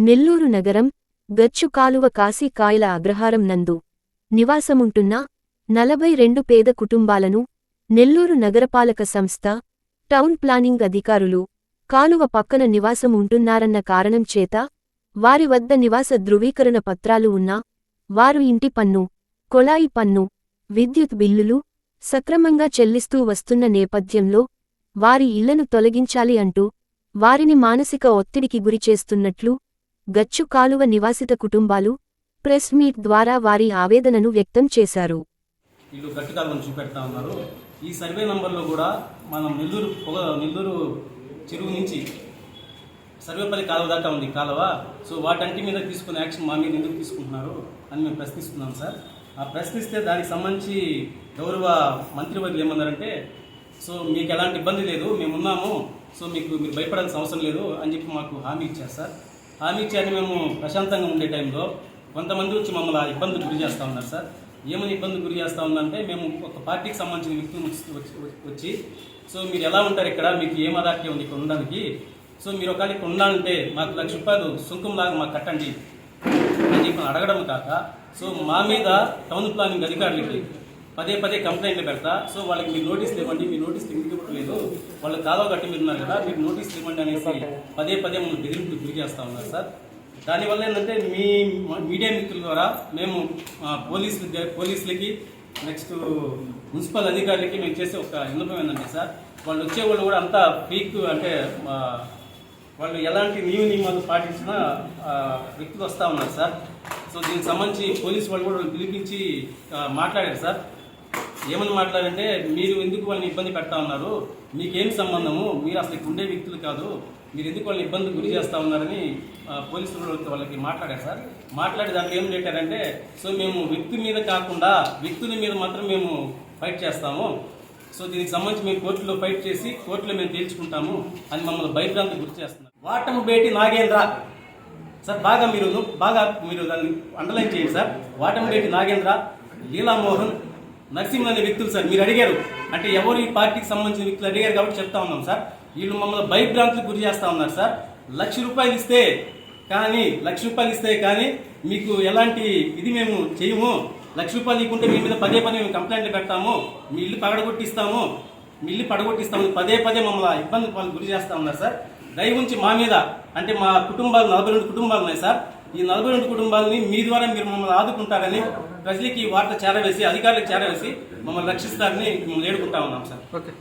నెల్లూరు నగరం గచ్చు కాలువ కాశీ కాయల అగ్రహారం నందు నివాసముంటున్న 42 పేద కుటుంబాలను నెల్లూరు నగరపాలక సంస్థ టౌన్ ప్లానింగ్ అధికారులు కాలువ పక్కన నివాసం ఉంటున్నారన్న కారణం చేత వారి వద్ద నివాస ధృవీకరణ పత్రాలు ఉన్నా వారు ఇంటి పన్ను, కొళాయి పన్ను, విద్యుత్ బిల్లులు సక్రమంగా చెల్లిస్తూ వస్తున్న నేపథ్యంలో వారి ఇళ్లను తొలగించాలి అంటూ వారిని మానసిక ఒత్తిడికి గురిచేస్తున్నట్లు గచ్చు కాలువ నివాసిత కుటుంబాలు ప్రెస్ మీట్ ద్వారా వారి ఆవేదనను వ్యక్తం చేశారు. వీళ్ళు గట్టు కాలువను చూపెడతా ఉన్నారు. ఈ సర్వే నంబర్లో కూడా మనం నెల్లూరు చెరువు నుంచి సర్వేపల్లి కాలువ దాకా ఉంది కాలువ. సో వాటంటి మీద తీసుకునే యాక్షన్ మా మీద ఎందుకు తీసుకుంటున్నారు అని మేము ప్రశ్నిస్తున్నాం సార్. ఆ ప్రశ్నిస్తే దానికి సంబంధించి గౌరవ మంత్రివర్యులు ఏమన్నారంటే, సో మీకు ఎలాంటి ఇబ్బంది లేదు, మేము ఉన్నాము, సో మీరు భయపడాల్సిన అవసరం లేదు అని చెప్పి మాకు హామీ ఇచ్చారు సార్. హామీ ఇచ్చారని మేము ప్రశాంతంగా ఉండే టైంలో కొంతమంది వచ్చి మమ్మల్ని ఇబ్బందులు గురి చేస్తూ ఉన్నారు సార్. ఏమని ఇబ్బందులు గురి చేస్తూ ఉందంటే, మేము ఒక పార్టీకి సంబంధించిన వ్యక్తులు వచ్చి సో మీరు ఎలా ఉంటారు ఇక్కడ, మీకు ఏం అథారిటీ ఉంది ఇక్కడ ఉండడానికి, సో మీరు ఒకవేళ ఇక్కడ ఉండాలంటే మాకు ₹1,00,000 సుంకంలాగా మాకు కట్టండి అని చెప్పి అడగడం కాక, సో మా మీద టౌన్ ప్లానింగ్ అధికారులకి పదే కంప్లైంట్లు పెడతా, సో వాళ్ళకి మీరు నోటీసులు ఇవ్వండి, మీ నోటీసులు ఎందుకు ఇవ్వట్లేదు, వాళ్ళు కాలువ కట్టి మీరు ఉన్నారు కదా, మీరు నోటీసులు ఇవ్వండి అనేసి పదే మమ్మల్ని బెదిరింపులు గురి చేస్తూ ఉన్నారు సార్. దానివల్ల ఏంటంటే మీ మీడియా మిత్రుల ద్వారా మేము పోలీసులకి నెక్స్ట్ మున్సిపల్ అధికారులకి మేము చేసే ఒక విన్నపం ఏంటంటే సార్, వాళ్ళు వచ్చేవాళ్ళు కూడా అంతా పీక్ అంటే వాళ్ళు ఎలాంటి నియమాలు పాటించినా వ్యక్తులు వస్తూ ఉన్నారు సార్. సో దీనికి సంబంధించి పోలీసు వాళ్ళు కూడా పిలిపించి మాట్లాడారు సార్. ఏమని మాట్లాడంటే, మీరు ఎందుకు వాళ్ళని ఇబ్బంది పెడతా ఉన్నారు, మీకేం సంబంధము, మీరు అసలు ఉండే వ్యక్తులు కాదు, మీరు ఎందుకు వాళ్ళని ఇబ్బంది గురి చేస్తూ ఉన్నారని పోలీసులు వాళ్ళకి మాట్లాడారు సార్. మాట్లాడి దాంట్లో ఏం పెట్టారంటే, సో మేము వ్యక్తి మీద కాకుండా వ్యక్తుల మీద మాత్రం మేము ఫైట్ చేస్తాము, సో దీనికి సంబంధించి మేము కోర్టులో ఫైట్ చేసి కోర్టులో మేము తేల్చుకుంటాము అని మమ్మల్ని భయభ్రాంతి గురి చేస్తున్నారు. వాటంబేటి నాగేంద్ర సార్, బాగా మీరు దాన్ని అండర్లైన్ చేయండి సార్. వాటంబేటి నాగేంద్ర, లీలామోహన్, నరసింహ అనే వ్యక్తులు సార్. మీరు అడిగారు అంటే ఎవరు ఈ పార్టీకి సంబంధించిన వ్యక్తులు అడిగారు కాబట్టి చెప్తా ఉన్నాం సార్. వీళ్ళు మమ్మల్ని భయభ్రాంతులకు గురి చేస్తూ ఉన్నారు సార్. ₹1,00,000 ఇస్తే కానీ మీకు ఎలాంటి ఇది మేము చేయము, ₹1,00,000 ఇవ్వకుంటే మీ మీద పదే మేము కంప్లైంట్లు పెడతాము, మీ ఇల్లు పడగొట్టిస్తాము పదే మమ్మల్ని ఇబ్బంది వాళ్ళు గురి చేస్తూ ఉన్నారు సార్. దయ ఉంచి మా మీద అంటే మా కుటుంబాలు 42 కుటుంబాలు ఉన్నాయి సార్. ఈ 42 కుటుంబాలని మీ ద్వారా మీరు మమ్మల్ని ఆదుకుంటారని ప్రజలకి వార్త చేరవేసి అధికారులకు చేరవేసి మమ్మల్ని రక్షిస్తారని మేము వేడుకుంటా ఉన్నాం సార్. ఓకే.